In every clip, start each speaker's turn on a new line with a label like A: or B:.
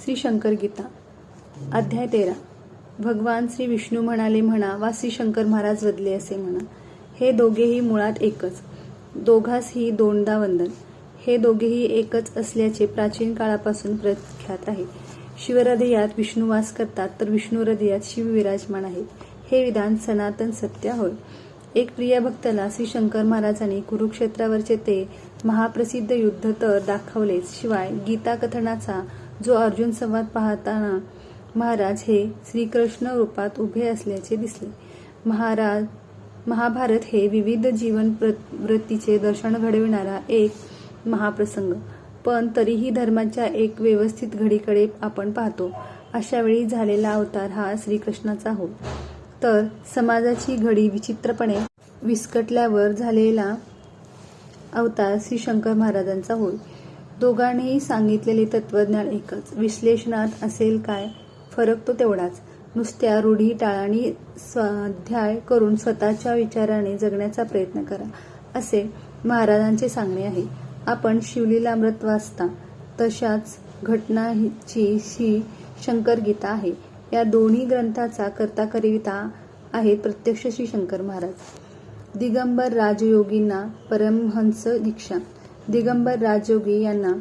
A: श्री शंकर गीता अध्याय 13 भगवान श्री विष्णू म्हणाले म्हणा वा श्री शंकर महाराज वदले असे म्हणा, हे दोघेही मुळात एकच, दोघासही दोनदा वंदन. हे दोघेही एकच असल्याचे प्राचीन काळापासून प्रख्यात आहे. शिवहृदयात विष्णू वास करतात तर विष्णू हृदयात शिव विराजमान आहेत, हे विधान सनातन सत्य होय. एक प्रिय भक्ताला श्री शंकर महाराजांनी कुरुक्षेत्रावरचे ते महाप्रसिद्ध युद्ध तर दाखवलेच, शिवाय गीता कथनाचा जो अर्जुन संवाद पाहताना महाराज हे श्रीकृष्ण रूपात उभे असल्याचे दिसले. महाभारत हे विविध जीवन वृत्तीचे दर्शन घडविणारा एक महाप्रसंग, पण तरीही धर्माच्या एक व्यवस्थित घडीकडे आपण पाहतो. अशा वेळी झालेला अवतार हा श्रीकृष्णाचा होय, तर समाजाची घडी विचित्रपणे विस्कटल्यावर झालेला अवतार श्री शंकर महाराजांचा होय. दोघांनीही सांगितलेले तत्वज्ञान एकच, विश्लेषणात असेल काय फरक तो तेवढाच. नुसत्या रूढी टाळा आणि स्वाध्याय करून स्वतःच्या विचाराने जगण्याचा प्रयत्न करा, असे महाराजांचे सांगणे आहे. आपण शिवलीलामृत वाचता तशाच घटनाची ही शंकर गीता आहे. या दोन्ही ग्रंथाचा कर्ता करिता आहेत प्रत्यक्ष श्री शंकर महाराज. दिगंबर राजयोगींना परमहंस दीक्षा. दिगंबर राजयोगी यांना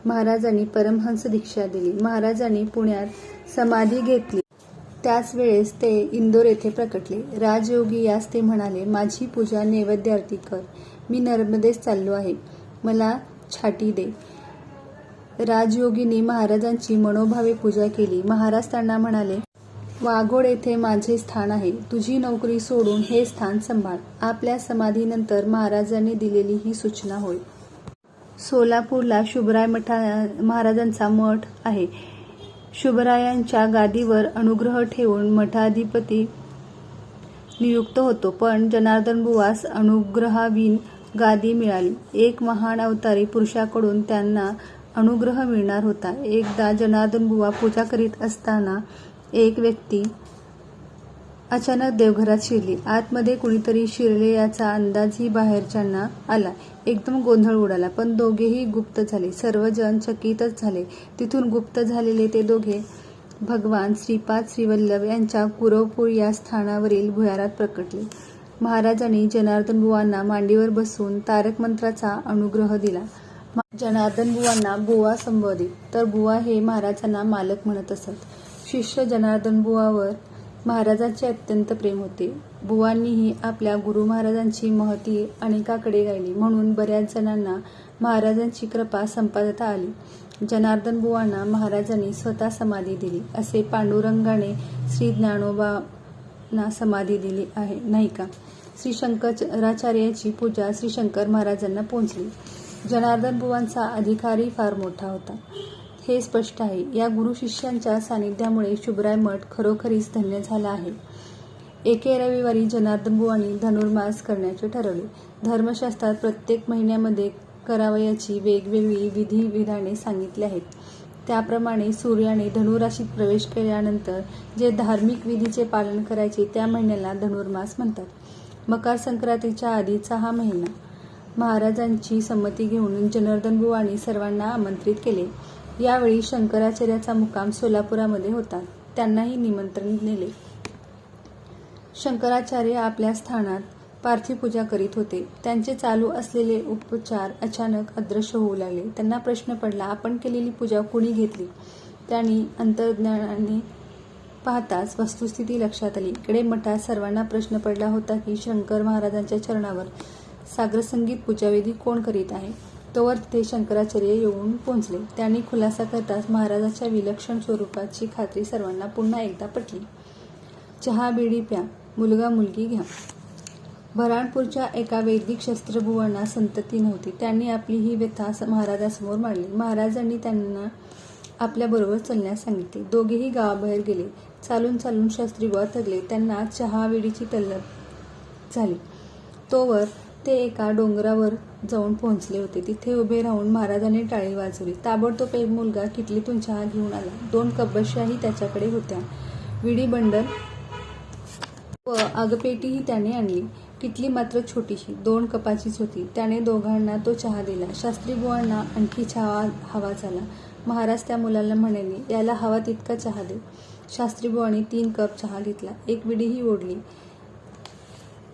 A: महाराजांनी परमहंस दीक्षा दिली. महाराजांनी पुण्यात समाधी घेतली, त्याच वेळेस ते इंदोर येथे प्रकटले. राजयोगी यास ते म्हणाले, माझी पूजा नैवेद्यार्थी कर, मी नर्मदेस चाललो आहे, मला छाटी दे. राजयोगींनी महाराजांची मनोभावे पूजा केली. महाराज त्यांना म्हणाले, वाघोड येथे माझे स्थान आहे, तुझी नोकरी सोडून हे स्थान सांभाळ. आपल्या समाधीनंतर महाराजांनी दिलेली ही सूचना होय. सोलापूरला शुभराय महाराजांचा मठ आहे. शुभरायांच्या गादीवर अनुग्रह ठेवून मठाधिपती नियुक्त होतो, पण जनार्दन बुवास अनुग्रहाविन गादी मिळाली. एक महान अवतारी पुरुषाकडून त्यांना अनुग्रह मिळणार होता. एकदा जनार्दन बुवा पूजा करीत असताना एक व्यक्ती अचानक देवघरात शिरली. आतमध्ये कुणीतरी शिरले याचा अंदाजही बाहेरच्यांना आला. एकदम गोंधळ उडाला, पण दोघेही गुप्त झाले. सर्वजण चकितच झाले. तिथून गुप्त झालेले ते दोघे भगवान श्रीपाद श्रीवल्लभ यांच्या कुरवपूर या स्थानावरील भुयारात प्रकटले. महाराजांनी जनार्दन बुवांना मांडीवर बसवून तारक मंत्राचा अनुग्रह दिला. जनार्दन बुवांना बुवा संबोधित, तर बुवा हे महाराजांना मालक म्हणत असत. शिष्य जनार्दन बुवावर महाराजांचे अत्यंत प्रेम होते. बुवांनीही आपल्या गुरु महाराजांची महती अनेकाकडे गायली, म्हणून बऱ्याच जणांना महाराजांची कृपा संपादता आली. जनार्दन बुवांना महाराजांनी स्वतः समाधी दिली, असे पांडुरंगाने श्री ज्ञानोबांना समाधी दिली आहे नाही का. श्री शंकराचार्याची पूजा श्री शंकर महाराजांना पोचली. जनार्दन बुवांचा अधिकारही फार मोठा होता, हे स्पष्ट आहे. या गुरु शिष्यांच्या सानिध्यामुळे शुभराय मठ खरोखरीच धन्य झाला आहे. एके रविवारी जनार्दन बुवांनी धनुर्मास करण्याचे ठरवले. धर्मशास्त्रात प्रत्येक महिन्यामध्ये करावयाची वेगवेगळी विधी विधाने सांगितली आहेत. त्याप्रमाणे सूर्याने धनुराशीत प्रवेश केल्यानंतर जे धार्मिक विधीचे पालन करायचे त्या महिन्याला धनुर्मास म्हणतात. मकर संक्रांतीच्या आधीचा हा महिना. महाराजांची संमती घेऊन जनार्दन बुवांनी सर्वांना आमंत्रित केले. यावेळी शंकराचार्याचा मुक्काम सोलापुरामध्ये होता, त्यांनाही निमंत्रण नेले. शंकराचार्य आपल्या स्थानात पार्थिव पूजा करीत होते. त्यांचे चालू असलेले उपचार अचानक अदृश्य होऊ लागले. त्यांना प्रश्न पडला, आपण केलेली पूजा कुणी घेतली. त्यांनी अंतर्ज्ञानाने पाहताच वस्तुस्थिती लक्षात आली. इकडे मठात सर्वांना प्रश्न पडला होता की शंकर महाराजांच्या चरणावर साग्रसंगीत पूजाविधी कोण करीत आहे. तोवर तिथे शंकराचार्य येऊन पोहोचले. त्यांनी खुलासा करताच महाराजांच्या विलक्षण स्वरूपाची खात्री सर्वांना पुन्हा एकदा पटली. चहा बिडी प्या, मुलगा मुलगी घ्या. बऱ्हाणपूरच्या एका वैदिक शस्त्रभुवांना संतती नव्हती. त्यांनी आपली ही व्यथा महाराजांसमोर मांडली. महाराजांनी त्यांना आपल्याबरोबर चलण्यास सांगितले. दोघेही गावाबाहेर गेले. चालून चालून शास्त्रीबुवा थकले. त्यांना चहा बिडीची तलब झाली. तोवर ते एका डोंगरावर जाऊन पोहोचले होते. तिथे उभे राहून महाराजांनी टाळी वाजवली. ताबडतोब एक मुलगा किटलीतून चहा घेऊन आला. 2 कपबश्याही त्याच्याकडे होत्या. विडी बंडल व आगपेटीही त्याने आणली. किटली मात्र छोटीशी 2 कपाचीच होती. त्याने दोघांना तो चहा दिला. शास्त्रीबुवांना आणखी चहा हवा झाला. महाराज त्या मुलाला म्हणाले, याला हवा तितका चहा दे. शास्त्रीबुवांनी 3 कप चहा घेतला. एक विडीही ओढली.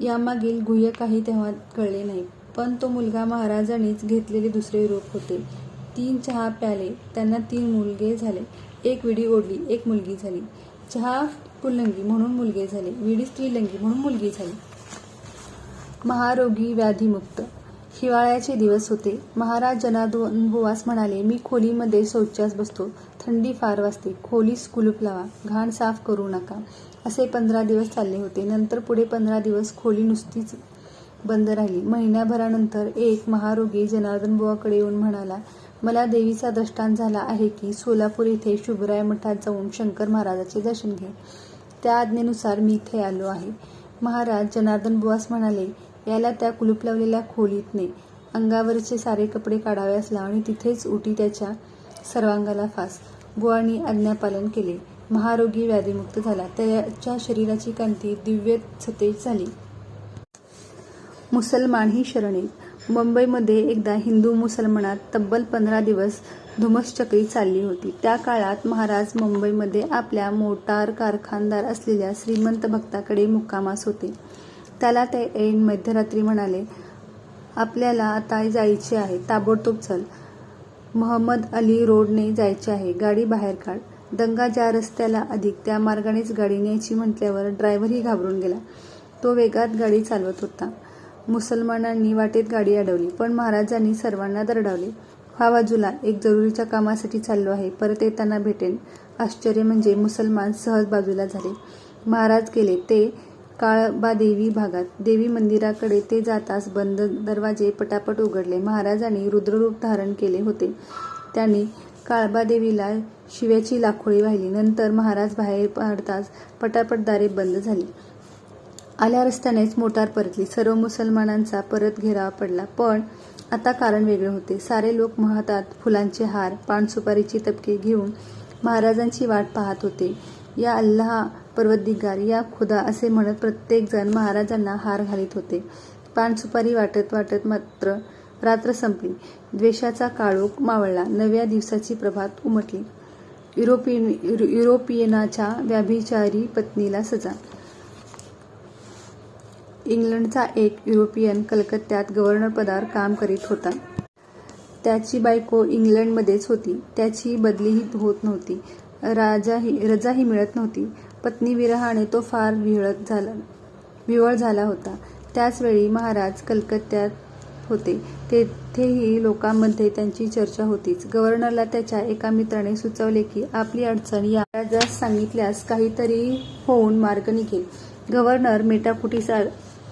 A: यामागील गुह्य काही तेव्हा कळले नाही. पण तो मुलगा महाराजांनीच घेतलेले दुसरे रूप होते. 3 चहा प्याले. त्यांना 3 मुलगे झाले. एक विडी ओढली, एक मुलगी झाली. चहा पुल्लिंगी म्हणून मुलगे झाले. विडी स्त्रीलिंगी म्हणून मुलगी झाली. महारोगी व्याधीमुक्त. हिवाळ्याचे दिवस होते. महाराज जनार्दन बुवास म्हणाले, मी खोलीमध्ये शौचास बसतो. थंडी फार वाजते. खोलीस कुलूप लावा. घाण साफ करू नका. असे 15 दिवस चालले होते. नंतर पुढे 15 दिवस खोली नुसतीच बंद राहिली. महिन्याभरानंतर एक महारोगी जनार्दनबुवाकडे येऊन म्हणाला, मला देवीचा दृष्टांत झाला आहे की सोलापूर येथे शुभराय मठात जाऊन शंकर महाराजाचे दर्शन घे. त्या आज्ञेनुसार मी इथे आलो आहे. महाराज जनार्दनबुवास म्हणाले, याला त्या कुलूप लावलेल्या खोलीत ने. अंगावरचे सारे कपडे काढाव्यास लाव आणि तिथेच उठी त्याच्या सर्वांगाला फास. बुवांनी आज्ञापालन केले. महारोगी व्याधीमुक्त झाला. त्याच्या शरीराची कांती दिव्य सतेज झाली. मुसलमानही शरण येत. मुंबईमध्ये एकदा हिंदू मुसलमानात तब्बल 15 दिवस धुमश्चक्री चालली होती. त्या काळात महाराज मुंबईमध्ये आपल्या मोटार कारखानदार असलेल्या श्रीमंत भक्ताकडे मुक्कामास होते. त्याला ते ऐन मध्यरात्री म्हणाले, आपल्याला आता जायचे आहे. ताबडतोब चल. महमद अली रोडने जायचे आहे. गाडी बाहेर काढ. दंगा ज्या रस्त्याला अधिक त्या मार्गानेच गाडी न्यायची म्हटल्यावर ड्रायव्हरही घाबरून गेला. तो वेगात गाडी चालवत होता. मुसलमानांनी वाटेत गाडी अडवली. पण महाराजांनी सर्वांना दरडावले. हा बाजूला, एक जरुरीच्या कामासाठी चाललो आहे. परत येताना भेटेन. आश्चर्य म्हणजे मुसलमान सहज बाजूला झाले. महाराज गेले. ते काळबादेवी भागात. देवी मंदिराकडे ते जाताच बंद दरवाजे पटापट उघडले. महाराजांनी रुद्ररूप धारण केले होते. त्यांनी काळबादेवीला शिव्याची लाखोळी वाहिली. नंतर महाराज बाहेर पडताच पटापट दारे बंद झाली. आल्या रस्त्यानेच मोटार परतली. सर्व मुसलमानांचा परत घेराव पडला. पण आता कारण वेगळे होते. सारे लोक हातात फुलांचे हार, पानसुपारीची तपके घेऊन महाराजांची वाट पाहत होते. या अल्लाह परवदिगार, या खुदा असे म्हणत प्रत्येक जण महाराजांना हार घालीत होते. पानसुपारी वाटत वाटत मात्र रात्र संपली. द्वेषाचा काळोख मावळला. नव्या दिवसाची प्रभात उमटली. युरोपियनाच्या व्याभिचारी पत्नीला सजा. इंग्लंडचा एक युरोपियन कलकत्त्यात गव्हर्नरपदावर काम करीत होता. त्याची बायको इंग्लंडमध्येच होती. त्याची बदलीही होत नव्हती. रजाही मिळत नव्हती. पत्नीविरहाने तो फार विव्हळ झाला होता. त्याचवेळी महाराज कलकत्त्यात होते. तेथेही लोकांमध्ये त्यांची चर्चा होतीच. गव्हर्नरला त्याच्या एका मित्राने सुचवले की आपली अडचण या महाराजास सांगितल्यास काहीतरी होऊन मार्ग निघेल. गव्हर्नर मेटाकुटीस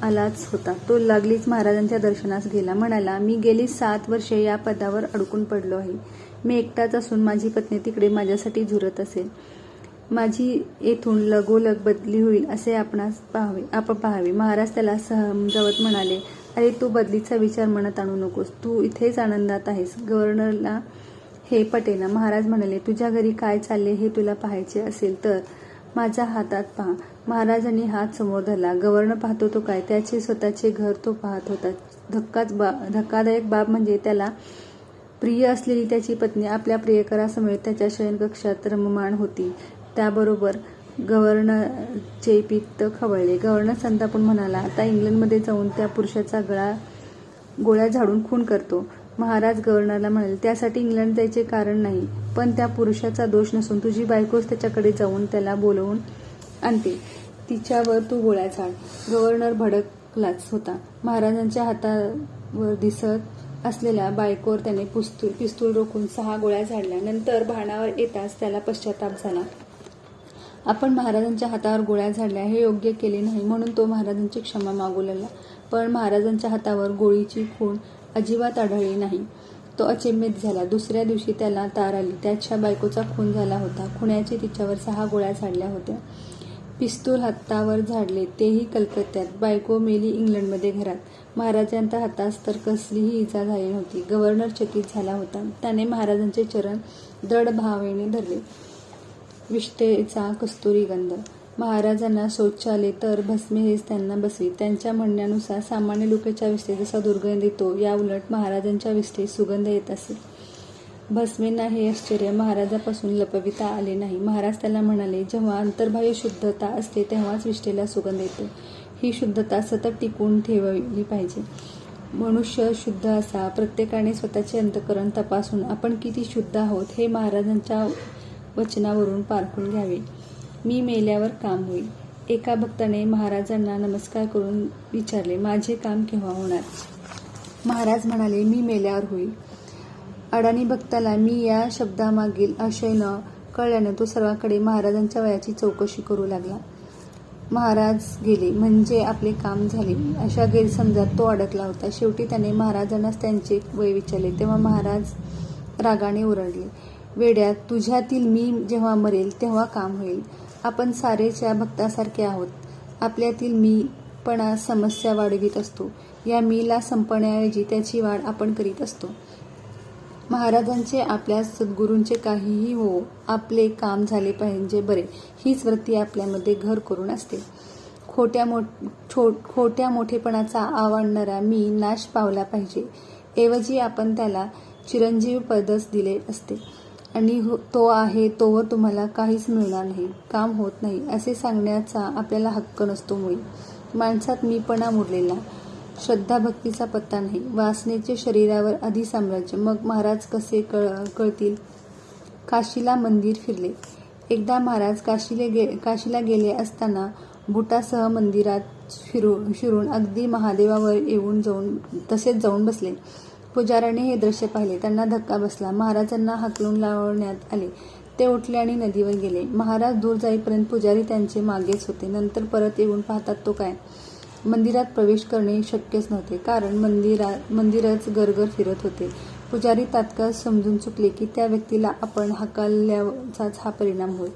A: आलाच होता. तो लागलीच महाराजांच्या दर्शनास गेला. म्हणाला, मी गेली 7 वर्षे या पदावर अडकून पडलो आहे. मी एकटाच असून माझी पत्नी तिकडे माझ्यासाठी झुरत असेल. माझी येथून लगोलग बदली होईल असे आपण पाहावे. महाराज त्याला समजावत म्हणाले, अरे तू बदलीचा विचार मनात आणू नकोस. तू इथेच आनंदात आहेस. गव्हर्नरला हे पटेना. महाराज म्हणाले, तुझ्या घरी काय चालले हे तुला पाहायचे असेल तर माझ्या हातात पहा. महाराजांनी हात समोर धरला. गव्हर्नर पाहतो तो काय, त्याचे स्वतःचे घर तो पाहत होता. धक्कादायक बाब म्हणजे त्याला प्रिय असलेली त्याची पत्नी आपल्या प्रियकरासमवेत त्याच्या शयनकक्षात रममाण होती. त्याबरोबर गव्हर्नरचे पित्त खवळले. गव्हर्नर संतापून म्हणाला, आता इंग्लंडमध्ये जाऊन त्या पुरुषाचा गोळ्या झाडून खून करतो. महाराज गव्हर्नरला म्हणाले, त्यासाठी इंग्लंड जायचे कारण नाही. पण त्या पुरुषाचा दोष नसून तुझी बायकोच त्याच्याकडे जाऊन त्याला बोलवून आणते. तिच्यावर तू गोळ्या झाड. गव्हर्नर भडकलाच होता. महाराजांच्या हातावर दिसत असलेल्या बायकोवर त्याने पिस्तूल रोखून 6 गोळ्या झाडल्या. नंतर भानावर येताच त्याला पश्चाताप झाला. आपण महाराजांच्या हातावर गोळ्या झाडल्या हे योग्य केले नाही म्हणून तो महाराजांची क्षमा मागू लागला. पण महाराजांच्या हातावर गोळीची खूण अजिबात आढळली नाही. तो अचंबित झाला. दुसऱ्या दिवशी त्याला तार आली. त्याच्या बायकोचा खून झाला होता. खुन्याची तिच्यावर 6 गोळ्या झाडल्या होत्या. पिस्तूल हातावर झाडले तेही कलकत्त्यात. बायको मेली इंग्लंडमध्ये घरात. महाराजांच्या हातास तर कसलीही इजा झाली नव्हती. गव्हर्नर चकित झाला होता. त्याने महाराजांचे चरण दृढ भावेने धरले. विष्ठेचा कस्तुरी गंध. महाराजांना शौच आले तर भस्मे हेच त्यांना बसवी. त्यांच्या म्हणण्यानुसार सामान्य लोकांच्या विष्ठेत जसा दुर्गंध येतो, या उलट महाराजांच्या विष्ठेत सुगंध येत असे. भस्मेंना हे आश्चर्य महाराजापासून लपविता आले नाही. महाराज त्याला म्हणाले, जेव्हा अंतर्बाह्य शुद्धता असते तेव्हाच विष्ठेला सुगंध येतो. ही शुद्धता सतत टिकवून ठेवली पाहिजे. मनुष्य शुद्ध असा. प्रत्येकाने स्वतःचे अंतःकरण तपासून आपण किती शुद्ध आहोत हे महाराजांच्या वचनावरून पारखून घ्यावे. मी मेल्यावर काम होईल. एका भक्ताने महाराजांना नमस्कार करून विचारले, माझे काम केव्हा होणार? महाराज म्हणाले, मी मेल्यावर होईल. अडाणी भक्ताला मी या शब्दामागील आशय न कळल्यानं तो सर्वांकडे महाराजांच्या वयाची चौकशी करू लागला. महाराज गेले म्हणजे आपले काम झाले अशा गैरसमजात तो अडकला होता. शेवटी त्याने महाराजांनाच त्यांचे वय विचारले. तेव्हा महाराज रागाने ओरडले, वेड्या, तुझ्यातील मी जेव्हा मरेल तेव्हा काम होईल. आपण सारेच या भक्तासारखे आहोत. आपल्यातील मीपणा समस्या वाढवित असतो. या मीला संपण्याऐवजी त्याची वाढ आपण करीत असतो. महाराजांचे आपल्या सद्गुरूंचे काहीही हो, आपले काम झाले पाहिजे बरे, हीच वृत्ती आपल्यामध्ये घर करून असते. खोट्या मोठेपणाचा आवडणारा मी नाश पावला पाहिजे ऐवजी आपण त्याला चिरंजीव पदच दिले असते आणि तो आहे तोवर तुम्हाला काहीच मिळणार नाही, काम होत नाही असे सांगण्याचा आपल्याला हक्क नसतो. मुळी माणसात मीपणा मुरलेला, श्रद्धा भक्तीचा पत्ता नाही. वासनेचे शरीरावर आधी साम्राज्य, मग महाराज कसे कळतील? काशीला मंदिर फिरले. एकदा महाराज काशीला गेले असताना बुटासह मंदिरात शिरून अगदी महादेवावर तसेच जाऊन बसले. पुजाऱ्याने हे दृश्य पाहिले. त्यांना धक्का बसला. महाराजांना हाकलून लावण्यात आले. ते उठले आणि नदीवर गेले. महाराज दूर जाईपर्यंत पुजारी त्यांचे मागेच होते. नंतर परत येऊन पाहतात तो काय, मंदिरात प्रवेश करणे शक्यच नव्हते, कारण मंदिरच गरगर फिरत होते. पुजारी तात्काळ समजून चुकले की त्या व्यक्तीला आपण हाकलल्याचाच हा परिणाम होय.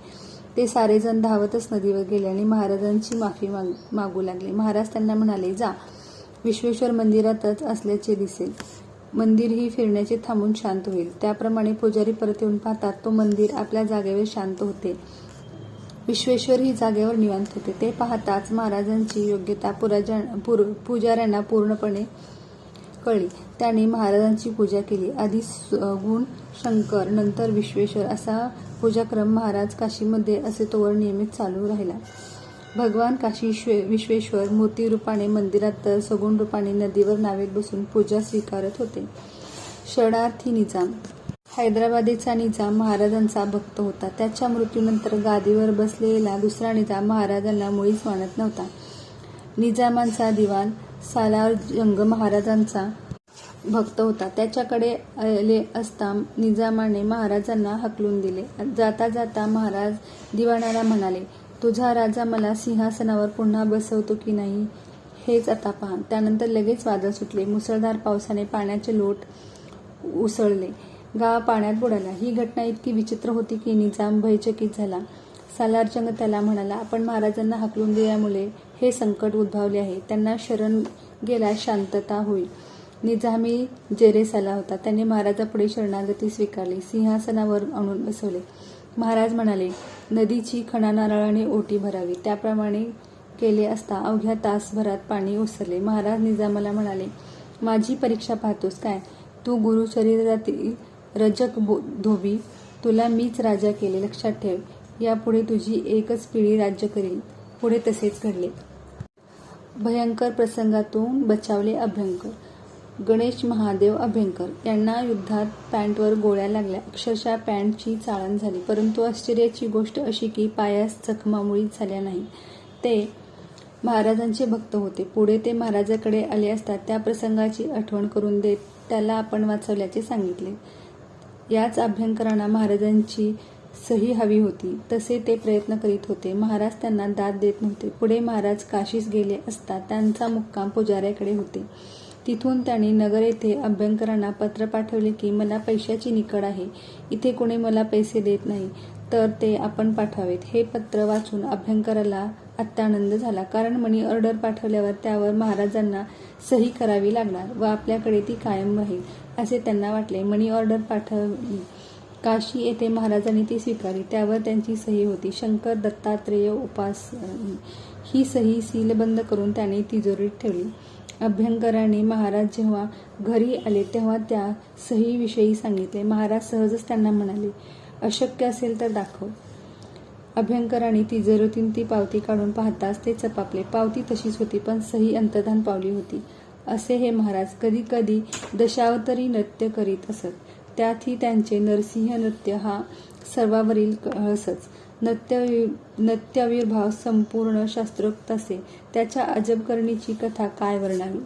A: ते सारेजण धावतच नदीवर गेले आणि महाराजांची माफी मागू लागले. महाराज त्यांना म्हणाले, जा, विश्वेश्वर मंदिरातच असल्याचे दिसेल. मंदिरही फिरण्याचे थांबून शांत होईल. त्याप्रमाणे पुजारी परत येऊन पाहतात तो मंदिर आपल्या जागेवर शांत होते. विश्वेश्वर ही जागेवर निवांत होते. ते पाहताच महाराजांची योग्यता पुजाऱ्यांना पूर्णपणे कळली. त्यांनी महाराजांची पूजा केली. आधी गुण शंकर, नंतर विश्वेश्वर असा पूजाक्रम महाराज काशीमध्ये असे तोवर नियमित चालू राहिला. भगवान काशी विश्वेश्वर मूर्तिरूपाने मंदिरात तर सगुण रूपाने नदीवर नावेत बसून पूजा स्वीकारत होते. शरणार्थी निजाम. हैदराबादेचा निजाम महाराजांचा भक्त होता. त्याच्या मृत्यूनंतर गादीवर बसलेला दुसरा निजाम महाराजांना मुळीच मानत नव्हता. निजामांचा दिवाण सालार जंग महाराजांचा भक्त होता. त्याच्याकडे आले असता निजामाने महाराजांना हकलून दिले. जाता जाता महाराज दिवाणाला म्हणाले, तुझा राजा मला सिंहासनावर पुन्हा बसवतो की नाही हेच आता पहा. त्यानंतर लगेच वादळ सुटले. मुसळधार पावसाने पाण्याचे लोट उसळले. गाव पाण्यात बुडाला. ही घटना इतकी विचित्र होती की निजाम भयचकित झाला. सालारजंग त्याला म्हणाला, आपण महाराजांना हाकलून दिल्यामुळे हे संकट उद्भवले आहे. त्यांना शरण गेल्यास शांतता होईल. निजामी जेरेसाला होता. त्याने महाराजापुढे शरणागती स्वीकारली. सिंहासनावर आणून बसवले. महाराज म्हणाले, नदीची खणानारळाने ओटी भरावी. त्याप्रमाणे केले असता अवघ्या तासभरात पाणी ओसरले. महाराज निजामाला म्हणाले, माझी परीक्षा पाहतोस काय? तू गुरुचरित्रातील रजक धोबी, तुला मीच राजा केले. लक्षात ठेव, यापुढे तुझी एकच पिढी राज्य करील. पुढे तसेच घडले. भयंकर प्रसंगातून बचावले अभ्यंकर. गणेश महादेव अभ्यंकर यांना युद्धात पॅन्टवर गोळ्या लागल्या. अक्षरशः पॅन्टची चाळण झाली. परंतु आश्चर्याची गोष्ट अशी की पायास जखमा मुळीच झाल्या नाही. ते महाराजांचे भक्त होते. पुढे ते महाराजाकडे आले असता त्या प्रसंगाची आठवण करून देत त्याला आपण वाचवल्याचे सांगितले. याच अभ्यंकरांना महाराजांची सही हवी होती. तसे ते प्रयत्न करीत होते. महाराज त्यांना दाद देत नव्हते. पुढे महाराज काशीस गेले असता त्यांचा मुक्काम पुजाऱ्याकडे होते. तिथून त्यांनी नगर येथे अभ्यंकरांना पत्र पाठवले की मला पैशाची निकड आहे. इथे कोणी मला पैसे देत नाही, तर ते आपण पाठवावेत. हे पत्र वाचून अभ्यंकराला अत्यानंद झाला, कारण मनी ऑर्डर पाठवल्यावर त्यावर महाराजांना सही करावी लागणार व आपल्याकडे ती कायम राहील असे त्यांना वाटले. मनी ऑर्डर पाठवली. काशी येथे महाराजांनी ती स्वीकारली. त्यावर त्यांची सही होती. शंकर दत्तात्रेय उपास. ही सही सीलबंद करून त्याने तिजोरीत ठेवली. अभ्यंकरांनी महाराज जेव्हा घरी आले तेव्हा त्या सहीविषयी सांगितले. महाराज सहजच त्यांना म्हणाले, अशक्य असेल तर दाखव. अभ्यंकरांनी तिजोरीतून ती पावती काढून पाहताच ते चपापले. पावती तशीच होती, पण सही अंतर्धान पावली होती. असे हे महाराज कधी कधी दशावतारी नृत्य करीत असत. त्यातही त्यांचे नरसिंह नृत्य हा सर्वावरील कळसच. नृत्याविर्भाव संपूर्ण शास्त्रोक्त असे. त्याच्या अजबकरणीची कथा काय वर्णावी.